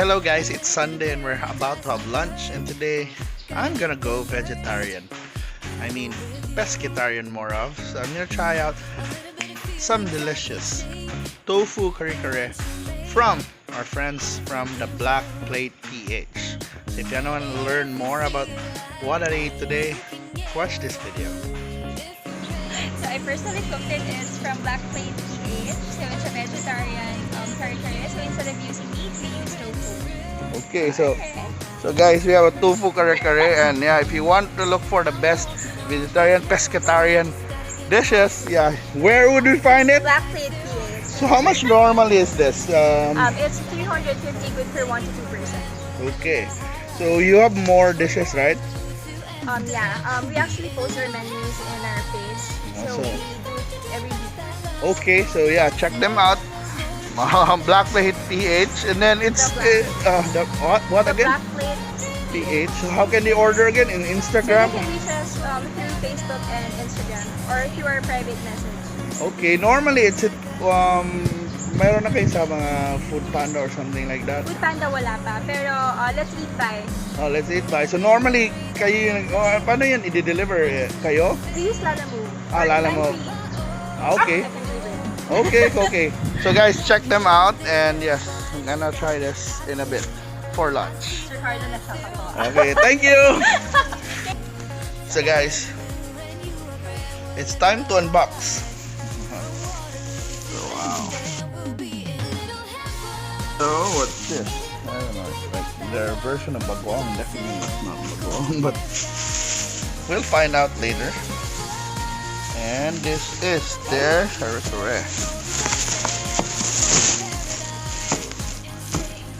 hello guys, it's Sunday and we're about to have lunch, and today I'm gonna go vegetarian. I mean pescatarian more of. So I'm gonna try out some delicious tofu kare-kare from our friends from the Black Plate PH. So if you want to learn more about what I ate today, watch this video. So I personally cooked it. It's from Black Plate PH. So it's a vegetarian kare-kare. So instead of using meat, we use tofu. Okay, so guys, we have a tofu kare-kare, and yeah, if you want to look for the best vegetarian pescatarian dishes, yeah, where would we find it? Black Plate PH. So how much normally is this? It's 350, good for 1 to 2 person. Okay, so you have more dishes, right? We actually post our menus in our page. So we do it every week. Okay, so yeah, check them out. Black Plate PH, and then it's what The again? Black Plate PH. So how can they order again? In Instagram? So you can reach us through Facebook and Instagram or through our private message. Okay, normally it's mayroon na kayo sa mga Food Panda or something like that. Food Panda wala pa, pero let's eat by. Oh, let's eat by. So normally kayo yung paano yan i-deliver kayo? We use Lalamove. Lalamove. Okay. I can do it. Okay. So guys, check them out, and yes, I'm gonna try this in a bit for lunch. Sir Carlo na sa ako. Okay, thank you. So guys, it's time to unbox. So wow. So what's this? I don't know. It's like their version of bagoong. Definitely it's not bagoong, but we'll find out later. And this is their kare-kare.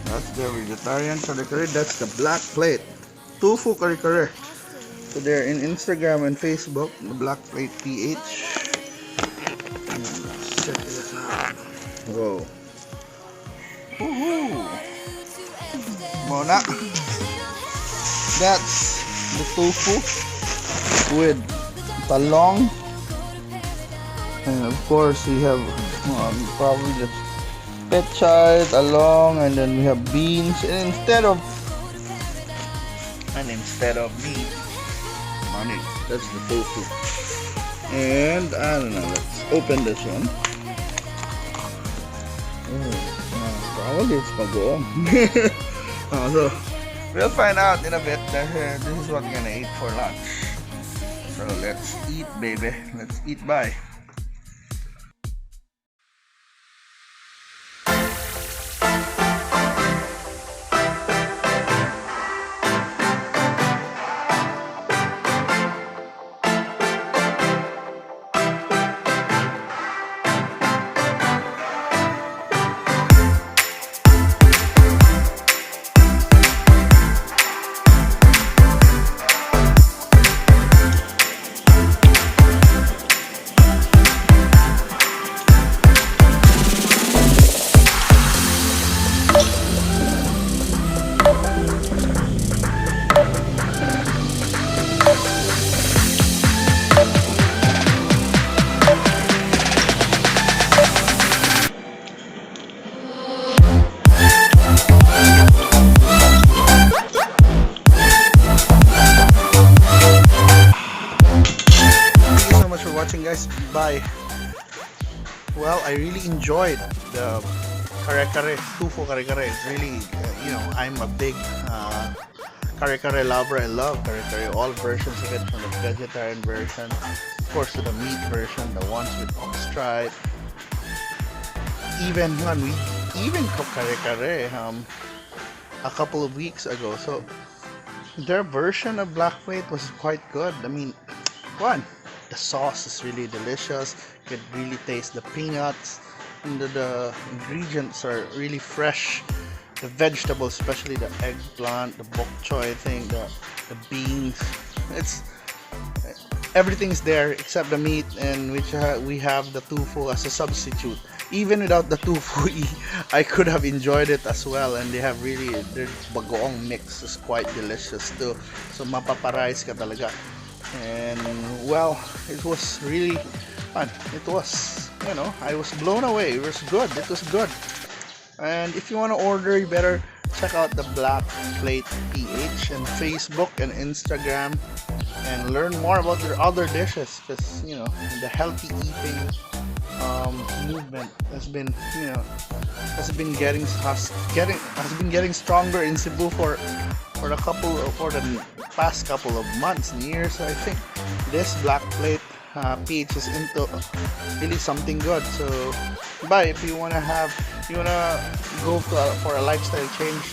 That's their vegetarian kare-kare. That's the Black Plate Tofu Kare-Kare. So they're in Instagram and Facebook, the Black Plate PH. Let's check this out. Whoa. Woohoo! Mona. That's the tofu with talong. And of course we have probably just pechay, talong, and then we have beans. And instead of meat, money. That's the tofu. And I don't know. Let's open this one. Probably it's bagoong. So we'll find out in a bit. This is what we're gonna eat for lunch. So let's eat, baby. Let's eat. Bye. Watching, guys. Bye. Well, I really enjoyed the kare-kare, tofu kare-kare. It's really, I'm a big kare-kare lover. I love kare-kare, all versions of it, from the vegetarian version, of course, to the meat version, the ones with stripe. Even when we cooked kare-kare a couple of weeks ago, so their version of Black Plate was quite good. I mean, the sauce is really delicious. You can really taste the peanuts, and the ingredients are really fresh. The vegetables, especially the eggplant, the bok choy thing, the beans, everything's there except the meat, and which we have the tofu as a substitute. Even without the tofu, I could have enjoyed it as well. And they have their bagoong mix is quite delicious too. So mapaparais ka talaga. And well, it was really fun. It was, I was blown away. It was good. And if you want to order, you better check out the Black Plate PH and Facebook and Instagram, and learn more about their other dishes, because the healthy eating movement has been getting stronger in Cebu for the past couple of months and years. So I think this Black Plate PH is into really something good. So if you wanna go for a lifestyle change,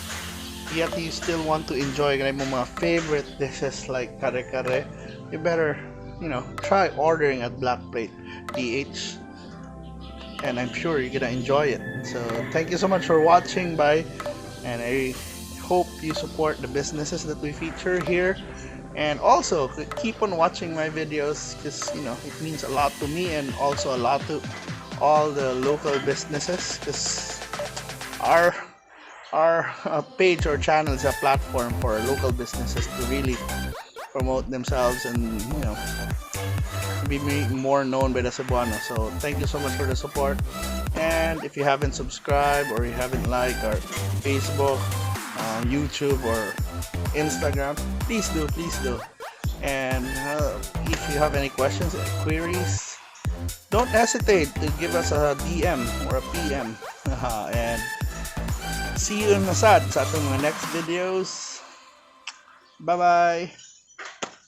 yet you still want to enjoy mga favorite dishes like kare-kare, you better try ordering at Black Plate PH, and I'm sure you're gonna enjoy it. So thank you so much for watching. Bye, and I hope you support the businesses that we feature here, and also keep on watching my videos, because it means a lot to me, and also a lot to all the local businesses, because our page or channel is a platform for local businesses to really promote themselves and be more known by the Cebuano. So thank you so much for the support, and if you haven't subscribed or you haven't liked our Facebook, YouTube or Instagram, please do, and if you have any questions or queries, don't hesitate to give us a DM or a PM. And see you in sa atong mga next videos. Bye bye.